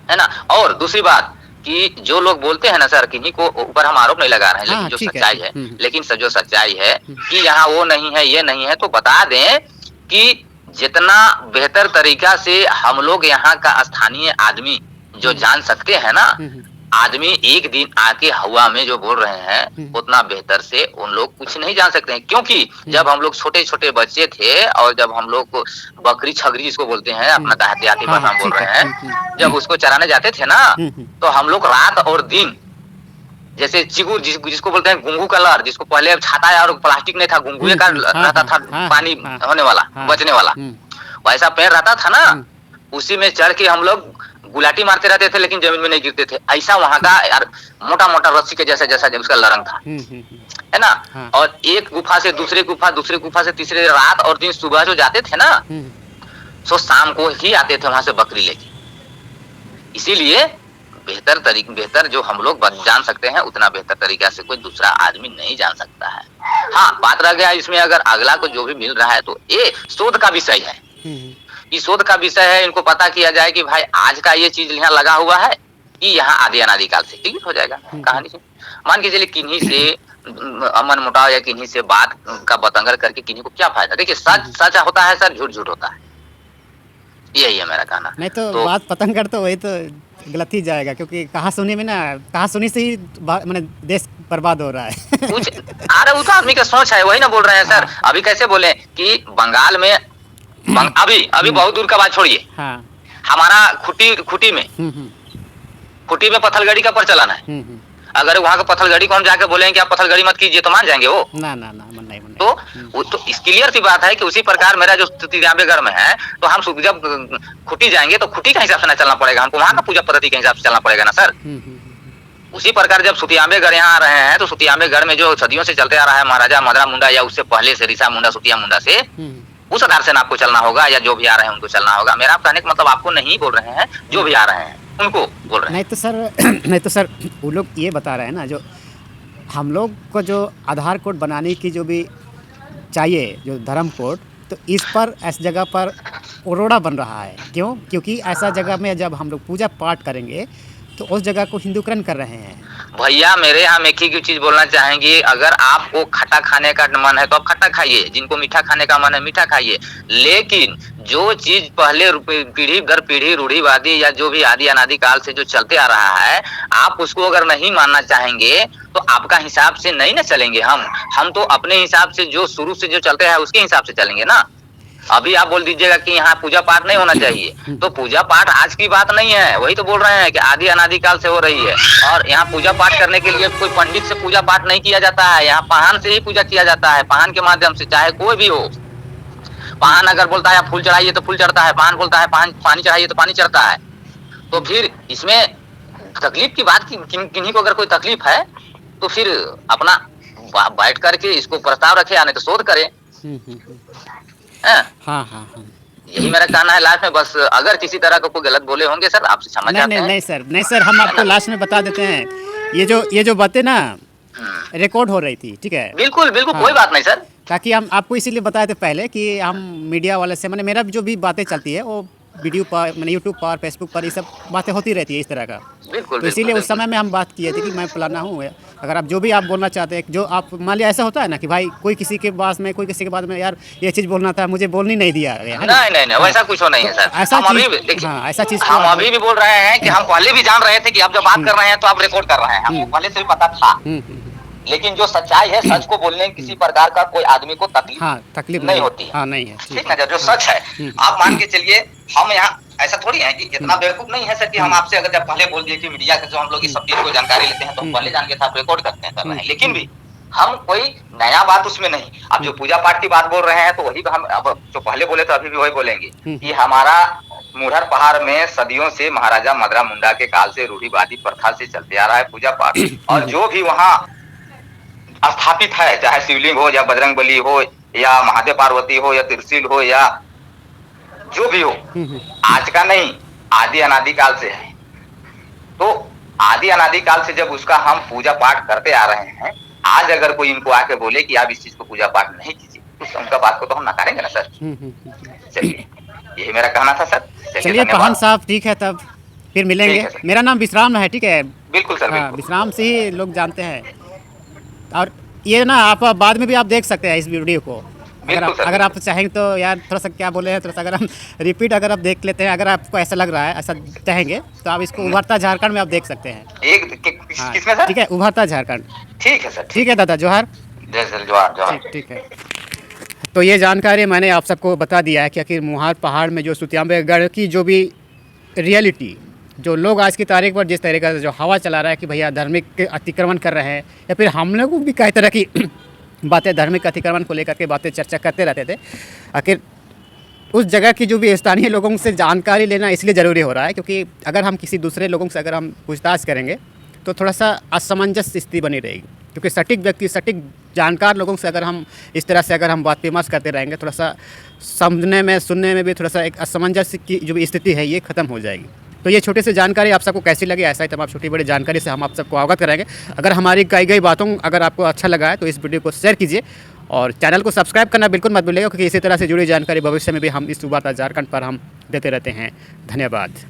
है ना? और दूसरी बात कि जो लोग बोलते हैं ना सर, किन्हीं को ऊपर हम आरोप नहीं लगा रहे हैं, लेकिन जो सच्चाई है, लेकिन जो सच्चाई है कि यहाँ वो नहीं है, ये नहीं है, तो बता दें कि जितना बेहतर तरीका से हम लोग यहाँ का स्थानीय आदमी जो जान सकते हैं ना, आदमी एक दिन आके हवा में जो बोल रहे हैं उतना बेहतर से उन लोग कुछ नहीं जान सकते हैं। क्योंकि जब हम लोग छोटे छोटे बच्चे थे और जब हम लोग बकरी छगरी जिसको बोलते हैं, अपना देहाती भाषा में बोल रहे हैं, जब उसको चराने जाते थे ना, तो हम लोग रात और दिन, जैसे चिगुर जिसको बोलते हैं घुंघू कलर, जिसको पहले छाता और प्लास्टिक नहीं था, घुंघुए का रहता था, पानी होने वाला, बचने वाला, वैसा पेड़ रहता था ना, उसी में चढ़ के हम लोग गुलाटी मारते रहते थे, लेकिन जमीन में नहीं गिरते थे। ऐसा वहाँ का यार मोटा मोटा रस्सी के जैसा जैसा उसका लरंग था, है ना? और एक गुफा से दूसरे गुफा, दूसरे गुफा से तीसरे, रात और दिन सुबह जो जाते थे ना, तो शाम को ही आते थे वहां से बकरी लेके। इसीलिए बेहतर जो हम लोग जान सकते हैं, उतना बेहतर तरीका से कोई दूसरा आदमी नहीं जान सकता है। हाँ, बात रह गया इसमें अगर अगला को जो भी मिल रहा है तो ये शोध का विषय है, ये शोध का विषय है। इनको पता किया जाए कि भाई आज का ये चीज यहाँ लगा हुआ है कि यहाँ आदि अनादि काल से, क्लियर हो जाएगा कहानी से। मान के चलिए किन्हीं से अमन मुटाव या किन्हीं से बात का बतंगड़ करके किन्हीं को क्या फायदा? देखिए सच सच होता है सर, झूठ झूठ होता है, यही है मेरा कहना। नहीं तो बात पतंगड़ तो वही तो गलत ही जाएगा, क्योंकि कहासुनी में ना, कहासुनी से ही मैंने देश बर्बाद हो रहा है। कुछ अरे वो तो आदमी का सोच है, वही ना बोल रहे हैं सर। अभी कैसे बोले कि बंगाल में अभी बहुत दूर का बात छोड़िए, हमारा खुटी में पत्थलगड़ी का प्रचलन है। अगर वहाँ का पत्थलगड़ी को हम जाके बोलेंगे कि आप पत्थलगड़ी मत कीजिए, तो मान जाएंगे वो? ना ना ना, मन नहीं। तो इस क्लियर सी बात है कि उसी प्रकार मेरा जो तिराबेगढ़ में है, तो हम जब खुटी जाएंगे तो खुटी का हिसाब से ना चलना पड़ेगा हमको, वहाँ का पूजा पद्धति के हिसाब से चलना पड़ेगा ना सर। उसी प्रकार जब सुतियाबेगढ़ यहाँ आ रहे हैं, तो सुतियाबेगढ़ में जो सदियों से चलते आ रहा है महाराजा मदरा मुंडा या उससे पहले से ऋषा मुंडा, सुतिया मुंडा से, उस आधार से आपको चलना होगा, या जो भी आ रहे हैं उनको चलना होगा। मेरा कहने का मतलब आपको नहीं बोल रहे हैं, जो भी आ रहे हैं उनको बोल रहे हैं। नहीं तो सर वो लोग ये बता रहे हैं ना, जो हम लोग को जो आधार कोड बनाने की जो भी चाहिए, जो धर्म कोड, तो इस पर ऐसी जगह पर ओरोड़ा बन रहा है। क्यों? क्योंकि ऐसा जगह में जब हम लोग पूजा पाठ करेंगे तो उस जगह को हिंदूकरण कर रहे हैं। भैया मेरे यहाँ एक ही चीज बोलना चाहेंगे, अगर आपको खट्टा खाने का मन है तो आप खट्टा खाइए, जिनको मीठा खाने का मन है मीठा खाइए, लेकिन जो चीज पहले पीढ़ी दर पीढ़ी रूढ़िवादी या जो भी आदि अनादि काल से जो चलते आ रहा है, आप उसको अगर नहीं मानना चाहेंगे तो आपका हिसाब से नहीं ना चलेंगे। हम तो अपने हिसाब से जो शुरू से जो चलते हैं उसके हिसाब से चलेंगे ना। अभी आप बोल दीजिएगा कि यहाँ पूजा पाठ नहीं होना चाहिए, तो पूजा पाठ आज की बात नहीं है, वही तो बोल रहे हैं कि आदि अनादि काल से हो रही है। और यहाँ पूजा पाठ करने के लिए कोई पंडित से पूजा पाठ नहीं किया जाता है, यहाँ पाहन से ही पूजा किया जाता है, पाहन के माध्यम से, चाहे कोई भी हो। पाहन अगर बोलता है फूल चढ़ाइए तो फूल चढ़ता है, पाहन बोलता है पानी चढ़ाइए तो पानी चढ़ता है। तो फिर इसमें तकलीफ की बात किन्हीं को अगर कोई तकलीफ है तो फिर अपना बैठ करके इसको प्रस्ताव रखे, या नहीं तो शोध करे। हैं? हाँ हाँ हाँ। यही मेरा कहना है लास्ट में। बस अगर किसी तरह का कोई गलत बोले होंगे सर, आपसे क्षमा नहीं चाहते नहीं हैं। नहीं सर, नहीं सर, हम आपको लास्ट में बता देते हैं। ये जो बातें ना रिकॉर्ड हो रही थी, ठीक है, बिल्कुल बिल्कुल, हाँ। कोई बात नहीं सर। ताकि हम आपको इसीलिए बताए थे पहले कि हम मीडिया वाले से, मैंने मेरा जो भी बातें चलती है वो वीडियो पर, मैंने यूट्यूब पर, फेसबुक पर, ये सब बातें होती रहती है इस तरह का। बिल्कुल तो इसीलिए बिल्कुल उस समय में हम बात किए थे कि मैं फलाना हूँ। अगर आप जो भी आप बोलना चाहते हैं, जो आप मान लिया ऐसा होता है ना कि भाई कोई किसी के पास में, कोई किसी के बाद में, यार ये चीज़ बोलना था, मुझे बोलनी नहीं दिया गया, है ना? नहीं नहीं नहीं, वैसा कुछ नहीं है सर। ऐसा हम अभी चीज़, भी देखिए, हाँ, ऐसा चीज़ हम अभी भी बोल रहे हैं कि हम पहले भी जान रहे थे कि आप जब बात कर रहे हैं तो आप रिकॉर्ड कर रहे हैं, हमको पहले से भी पता था। लेकिन जो सच्चाई है, सच को बोलने में किसी प्रकार का कोई आदमी को तकलीफ हाँ, तकलीफ नहीं होती है। हाँ, नहीं है, ठीक है, जो सच है आप मान के चलिए। हम यहाँ ऐसा थोड़ी है कि इतना बेवकूफ नहीं है सर कि हम आपसे अगर जब पहले बोल दिए कि मीडिया से जो हम लोग इस सब चीज को जानकारी लेते हैं तो हम पहले जान के साथ रिकॉर्ड करते हैं, कर रहे हैं। लेकिन भी हम कोई नया बात उसमें नहीं। आप जो पूजा पाठ की बात बोल रहे हैं तो वही हम अब जो पहले बोले तो अभी भी वही बोलेंगे कि हमारा मुहर पहाड़ में सदियों से महाराजा मदरा मुंडा के काल से रूढ़िवादी प्रथा से चलते आ रहा है पूजा पाठ। और जो भी वहाँ स्थापित है, चाहे शिवलिंग हो या बजरंग बली हो या महादेव पार्वती हो या त्रिशूल हो या जो भी हो, आज का नहीं, आदि अनादि काल से है। तो आदि अनादि काल से जब उसका हम पूजा पाठ करते आ रहे हैं, आज अगर कोई इनको आके बोले कि आप इस चीज को पूजा पाठ नहीं कीजिए तो उनका बात को तो हम नकारेंगे ना सर। चलिए, यही मेरा कहना था सर। चलिए पहान साहब, ठीक है, तब फिर मिलेंगे। मेरा नाम विश्राम है, ठीक है? बिल्कुल सर, हाँ, विश्राम से ही लोग जानते हैं। और ये ना आप बाद में भी आप देख सकते हैं इस वीडियो को, अगर आप चाहेंगे तो। यार थोड़ा सा क्या बोले हैं, थोड़ा सा अगर हम रिपीट अगर आप देख लेते हैं, अगर आपको ऐसा लग रहा है, ऐसा चाहेंगे तो आप इसको उभरता झारखंड में आप देख सकते हैं। किसमें सर? ठीक है, उभरता झारखंड। ठीक है सर, ठीक है दादा, जोहार। जय सर, जोहार जोहार। ठीक है। तो ये जानकारी मैंने आप सबको बता दिया है कि आखिर मुहार पहाड़ में जो सुतियाम्बेगढ़ की जो भी रियलिटी, जो लोग आज की तारीख पर जिस तरीके से जो हवा चला रहा है कि भैया धार्मिक अतिक्रमण कर रहे हैं, या फिर हम लोग भी कई तरह की बातें धार्मिक अतिक्रमण को लेकर के बातें चर्चा करते रहते थे। आखिर उस जगह की जो भी स्थानीय लोगों से जानकारी लेना इसलिए ज़रूरी हो रहा है क्योंकि अगर हम किसी दूसरे लोगों से अगर हम पूछताछ करेंगे तो थोड़ा सा असमंजस स्थिति बनी रहेगी। क्योंकि सटीक व्यक्ति, सटीक जानकार लोगों से अगर हम इस तरह से अगर हम बात विमर्श करते रहेंगे, थोड़ा सा समझने में, सुनने में भी थोड़ा सा एक असमंजस की जो भी स्थिति है ये ख़त्म हो जाएगी। तो ये छोटी सी जानकारी आप सबको कैसी लगी, ऐसा ही तमाम छोटी बड़ी जानकारी से हम आप सबको अवगत कराएंगे। अगर हमारी कही गई बातों अगर आपको अच्छा लगा है तो इस वीडियो को शेयर कीजिए और चैनल को सब्सक्राइब करना बिल्कुल मत भूलिएगा, क्योंकि इसी तरह से जुड़ी जानकारी भविष्य में भी हम इस उभरता झारखंड पर हम देते रहते हैं। धन्यवाद।